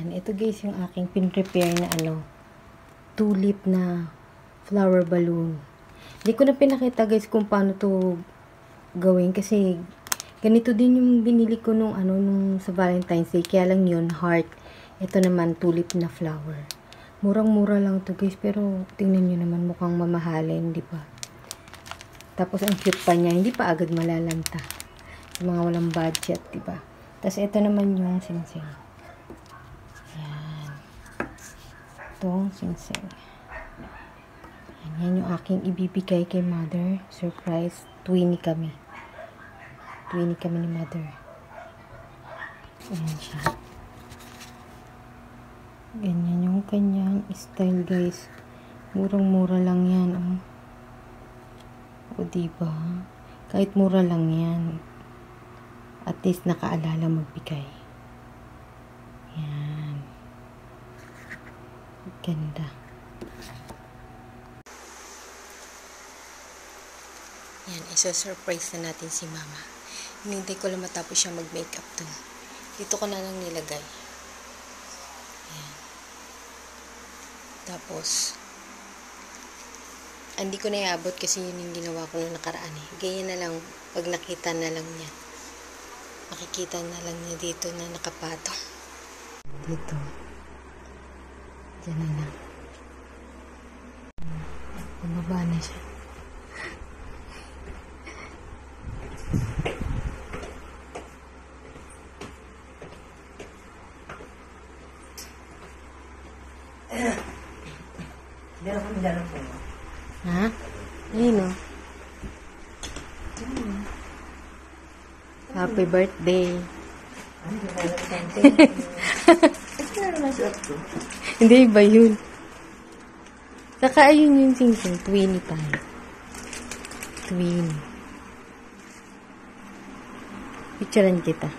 Ayan. Ito guys yung aking pin-prepare na tulip na flower balloon. Hindi ko na pinakita guys kung paano to gawin kasi ganito din yung binili ko nung sa Valentine's Day. Kaya lang yun, heart. Ito naman, tulip na flower. Murang-mura lang to guys, pero tingnan nyo naman mukhang mamahalin, di ba? Tapos ang cute pa niya, hindi pa agad malalanta. Yung mga walang budget, di ba? Tapos ito naman yung singsing. Ayan. Itong singsing. Yan yung aking ibibigay kay mother. Surprise. Twinnie kami. Twinnie kami ni mother. Ayan siya. Ganyan yung kanyang style guys. Murang-mura lang yan. O diba? Kahit mura lang yan. At least nakaalala magbigay. Yan. Ganda. Yan, isa-surprise na natin si mama. Hinintay ko lang matapos siya mag-makeup dun. Dito ko na lang nilagay. Yan. Tapos, hindi ko na iabot kasi yun yung ginawa ko nung nakaraan eh. Ganyan na lang, pag nakita na lang niya. Makikita na lang niya dito na nakapatong. Dito. Diyan na lang. Bumaba na siya. Ha? Ayun o. Happy birthday. Hindi, iba yun. Saka ayun yung singsing. Twinnie tayo. Twinnie. Picturean kita.